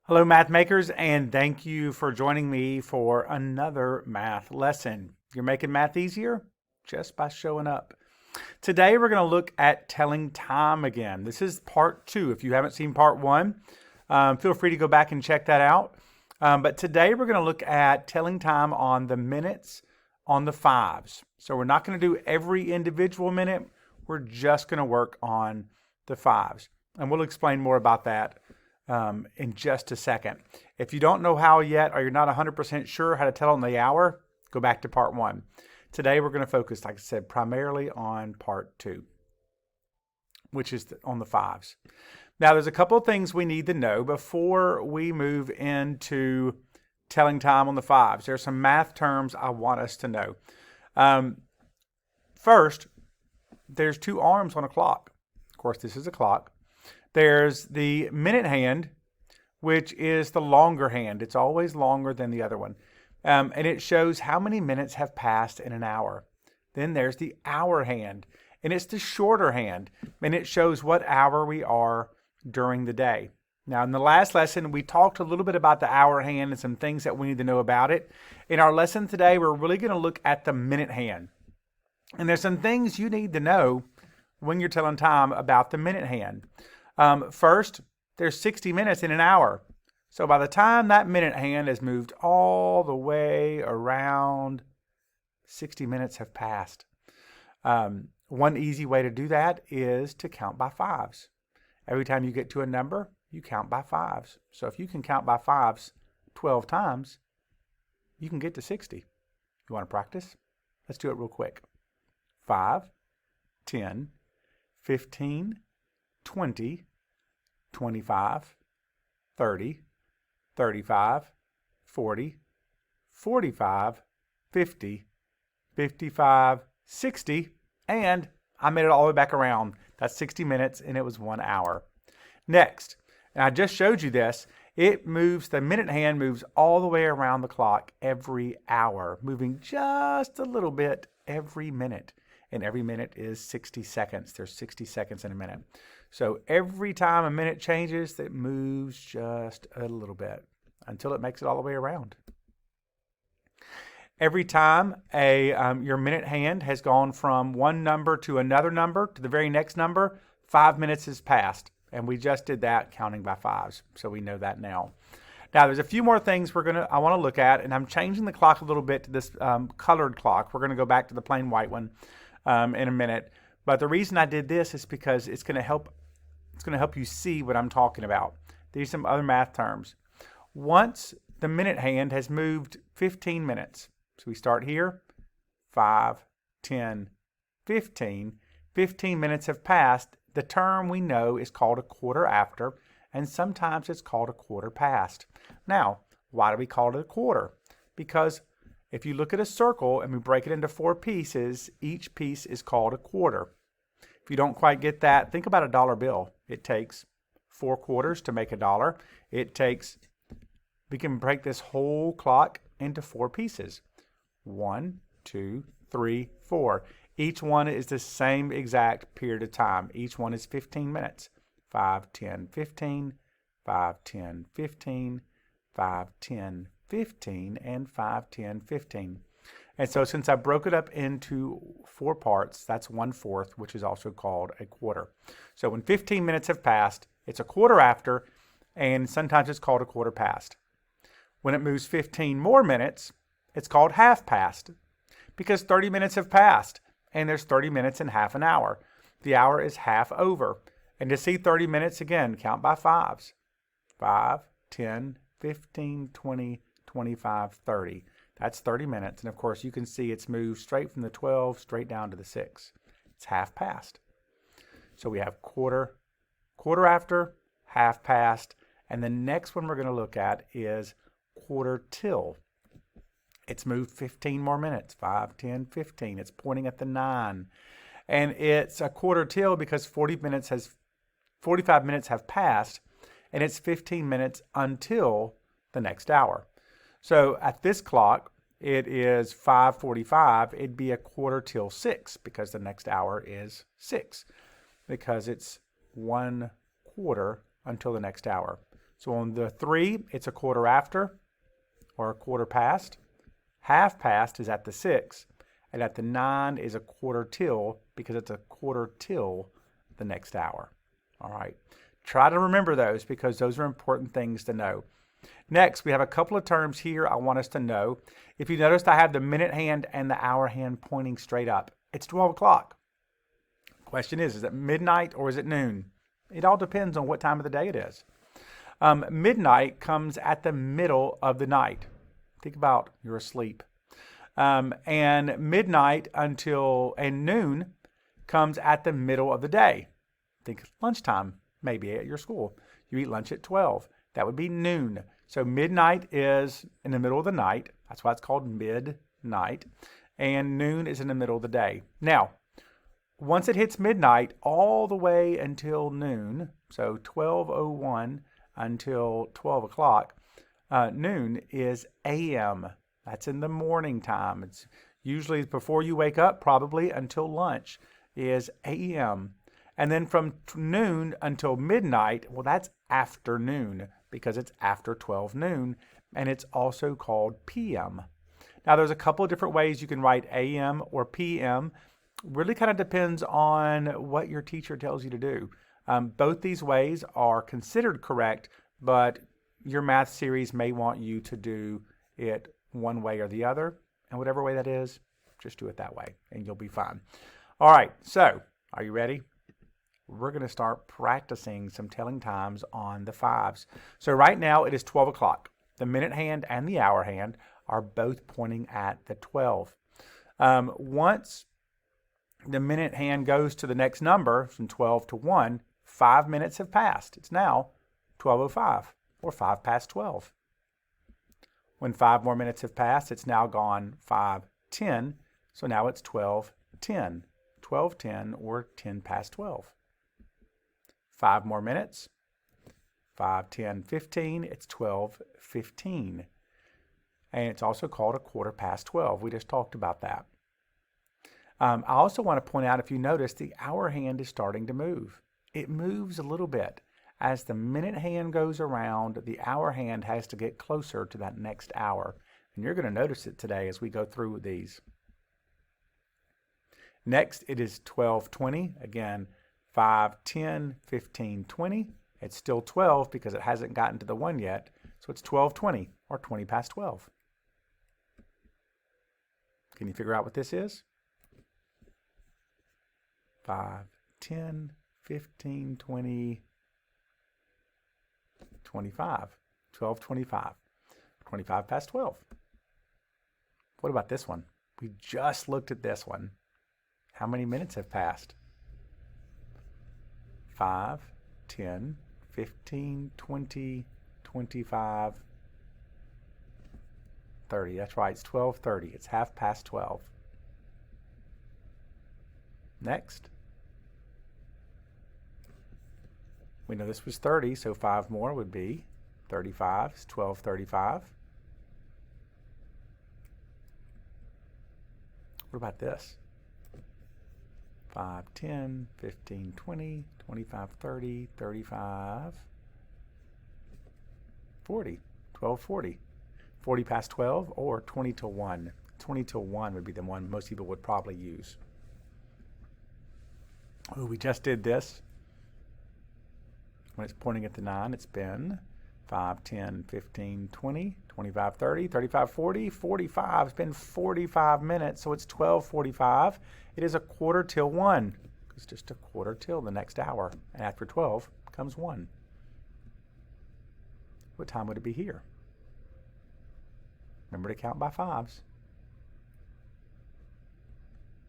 Hello, math makers, and thank you for joining me for another math lesson. You're making math easier just by showing up. Today, we're going to look at telling time again. This is part 2. If you haven't seen part 1, feel free to go back and check that out. But today, we're going to look at telling time on the minutes on the fives. So we're not going to do every individual minute. We're just going to work on the fives. And we'll explain more about that in just a second. If you don't know how yet, or you're not 100% sure how to tell on the hour, go back to part 1. Today we're going to focus, like I said, primarily on part 2, which is on the fives. Now there's a couple of things we need to know before we move into telling time on the fives. There's some math terms I want us to know. First, there's 2 arms on a clock. Of course, this is a clock. There's the minute hand, which is the longer hand. It's always longer than the other one. And it shows how many minutes have passed in an hour. Then there's the hour hand, and it's the shorter hand, and it shows what hour we are during the day. Now, in the last lesson, we talked a little bit about the hour hand and some things that we need to know about it. In our lesson today, we're really going to look at the minute hand. And there's some things you need to know when you're telling time about the minute hand. First, there's 60 minutes in an hour. So by the time that minute hand has moved all the way around, 60 minutes have passed. One easy way to do that is to count by fives. Every time you get to a number, you count by fives. So if you can count by fives 12 times, you can get to 60. You want to practice? Let's do it real quick. 5, 10, 15, 20, 25, 30, 35, 40, 45, 50, 55, 60, and I made it all the way back around. That's 60 minutes, and it was 1 hour. Next, and I just showed you this, the minute hand moves all the way around the clock every hour, moving just a little bit every minute. And every minute is 60 seconds. There's 60 seconds in a minute. So every time a minute changes, it moves just a little bit until it makes it all the way around. Every time your minute hand has gone from one number to another number to the very next number, 5 minutes has passed. And we just did that counting by fives. So we know that now. Now, there's a few more things I want to look at, and I'm changing the clock a little bit to this colored clock. We're going to go back to the plain white one in a minute. But the reason I did this is because it's going to help you see what I'm talking about. These are some other math terms. Once the minute hand has moved 15 minutes, so we start here, 5, 10, 15. 15 minutes have passed. The term we know is called a quarter after, and sometimes it's called a quarter past. Now, why do we call it a quarter? Because if you look at a circle and we break it into 4 pieces, each piece is called a quarter. If you don't quite get that, think about a dollar bill. It takes 4 quarters to make a dollar. We can break this whole clock into 4 pieces. 1, 2, 3, 4. Each one is the same exact period of time. Each one is 15 minutes. 5, 10, 15, 5, 10, 15, 5, 10, 15, and 5, 10, 15. And so since I broke it up into 4 parts, that's 1/4, which is also called a quarter. So when 15 minutes have passed, it's a quarter after, and sometimes it's called a quarter past. When it moves 15 more minutes, it's called half past, because 30 minutes have passed, and there's 30 minutes in half an hour. The hour is half over. And to see 30 minutes, again, count by fives. 5, 10, 15, 20, 25, 30. That's 30 minutes. And of course, you can see it's moved straight from the 12 straight down to the 6. It's half past. So we have quarter after, half past. And the next one we're going to look at is quarter till. It's moved 15 more minutes. 5, 10, 15. It's pointing at the 9. And it's a quarter till because 45 minutes have passed, and it's 15 minutes until the next hour. So at this clock, it is 5:45. It'd be a quarter till 6 because the next hour is 6 because it's 1 quarter until the next hour. So on the 3, it's a quarter after or a quarter past. Half past is at the 6. And at the 9 is a quarter till because it's a quarter till the next hour. All right. Try to remember those because those are important things to know. Next, we have a couple of terms here I want us to know. If you noticed, I have the minute hand and the hour hand pointing straight up. It's 12 o'clock. Question is it midnight or is it noon? It all depends on what time of the day it is. Midnight comes at the middle of the night. Think about you're asleep. And midnight and noon comes at the middle of the day. Think lunchtime, maybe at your school. You eat lunch at 12. That would be noon. So midnight is in the middle of the night. That's why it's called midnight. And noon is in the middle of the day. Now, once it hits midnight, all the way until noon, so 12:01 until 12 o'clock, noon is a.m. That's in the morning time. It's usually before you wake up, probably until lunch is a.m. And then from noon until midnight, well, that's afternoon because it's after 12 noon, and it's also called p.m. Now, there's a couple of different ways you can write a.m. or p.m. Really kind of depends on what your teacher tells you to do. Both these ways are considered correct, but your math series may want you to do it one way or the other, and whatever way that is, just do it that way, and you'll be fine. All right, so are you ready? We're going to start practicing some telling times on the 5s. So right now it is 12 o'clock. The minute hand and the hour hand are both pointing at the 12. Once the minute hand goes to the next number, from 12 to 1, 5 minutes have passed. It's now 12:05 or 5 past 12. When 5 more minutes have passed, it's now gone 5:10. So now it's 12:10, 12:10 or 10 past 12. 5 more minutes, 5, 10, 15, it's 12:15. And it's also called a quarter past 12. We just talked about that. I also want to point out, if you notice, the hour hand is starting to move. It moves a little bit. As the minute hand goes around, the hour hand has to get closer to that next hour. And you're going to notice it today as we go through these. Next, it is 12:20. Again, 5, 10, 15, 20. It's still 12 because it hasn't gotten to the 1 yet. So it's 12:20 or 20 past 12. Can you figure out what this is? 5, 10, 15, 20, 25. 12:25. 25 past 12. What about this one? We just looked at this one. How many minutes have passed? 5, 10, 15, 20, 25, 30. That's right, it's 12:30. It's half past 12. Next. We know this was 30, so 5 more would be 35. It's 12:35. What about this? 5, 10, 15, 20, 25, 30, 35, 40. 12:40. 40 past 12 or 20 till 1. 20 till 1 would be the one most people would probably use. Oh, we just did this. When it's pointing at the 9, it's been 5, 10, 15, 20, 25, 30, 35, 40, 45. It's been 45 minutes, so it's 12:45. It is a quarter till 1. It's just a quarter till the next hour. And after 12 comes 1. What time would it be here? Remember to count by 5s.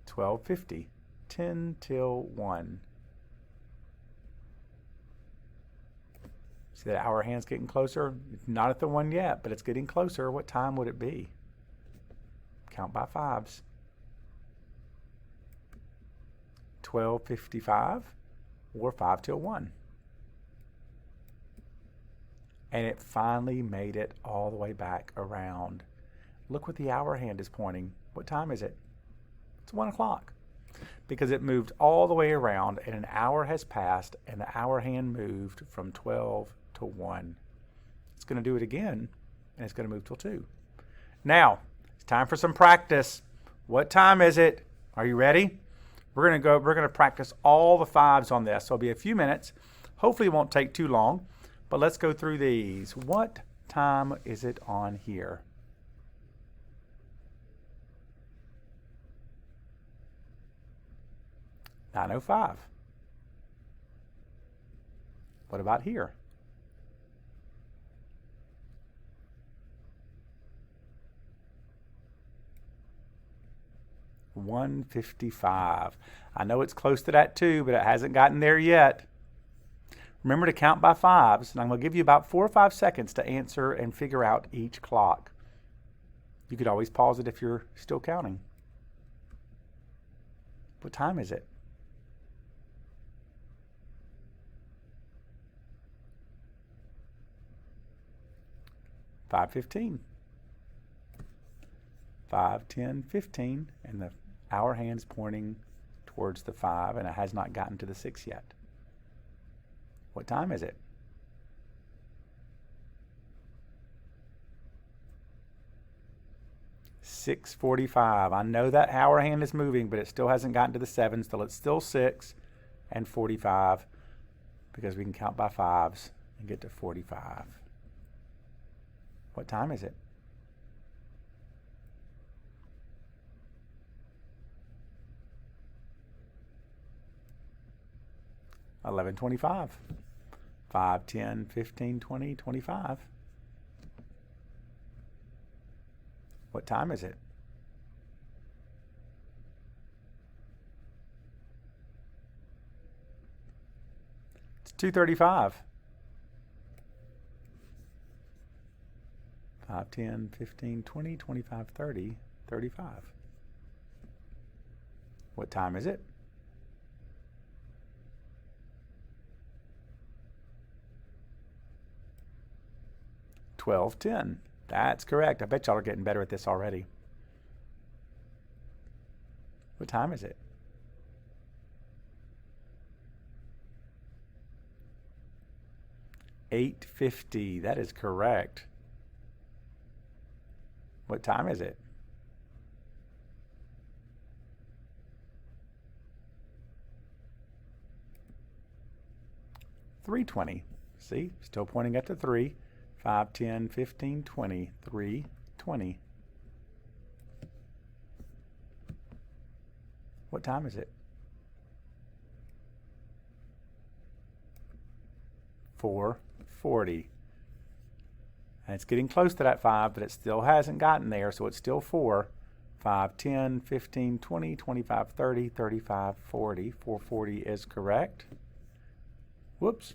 12:50. 10 till 1. See that hour hand's getting closer? It's not at the 1 yet, but it's getting closer. What time would it be? Count by 5s. 12:55 or 5 till 1. And it finally made it all the way back around. Look what the hour hand is pointing. What time is it? It's 1 o'clock. Because it moved all the way around and an hour has passed and the hour hand moved from 12 to 1. It's going to do it again, and it's going to move till 2. Now, it's time for some practice. What time is it? Are you ready? We're going to practice all the 5s on this. So it'll be a few minutes. Hopefully it won't take too long, but let's go through these. What time is it on here? $9:05. What about here? $1:55. I know it's close to that too, but it hasn't gotten there yet. Remember to count by 5s, and I'm going to give you about 4 or 5 seconds to answer and figure out each clock. You could always pause it if you're still counting. What time is it? $5:15. 5, 10, 15, and the hour hand's pointing towards the 5, and it has not gotten to the 6 yet. What time is it? $6:45. I know that hour hand is moving, but it still hasn't gotten to the 7, so it's still 6 and 45 because we can count by 5s and get to 45. What time is it? $11:25. 5, 10, 15, 20, 25. What time is it? It's 2:35. 5, 10, 15, 20, 25, 30, 35. What time is it? $12:10. That's correct. I bet y'all are getting better at this already. What time is it? $8:50. That is correct. What time is it? $3:20. See, still pointing at the 3. 5, 10, 15, 20, 3, 20. What time is it? 4:40. And it's getting close to that 5, but it still hasn't gotten there, so it's still 4. 5, 10, 15, 20, 25, 30, 35, 40. 4:40 is correct. Whoops.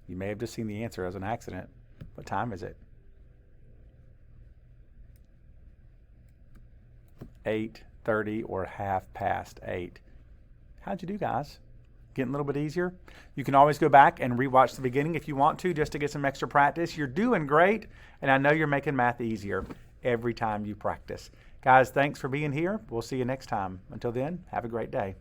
You may have just seen the answer as an accident. What time is it? 8:30 or 8:30. How'd you do, guys? Getting a little bit easier? You can always go back and rewatch the beginning if you want to, just to get some extra practice. You're doing great, and I know you're making math easier every time you practice. Guys, thanks for being here. We'll see you next time. Until then, have a great day.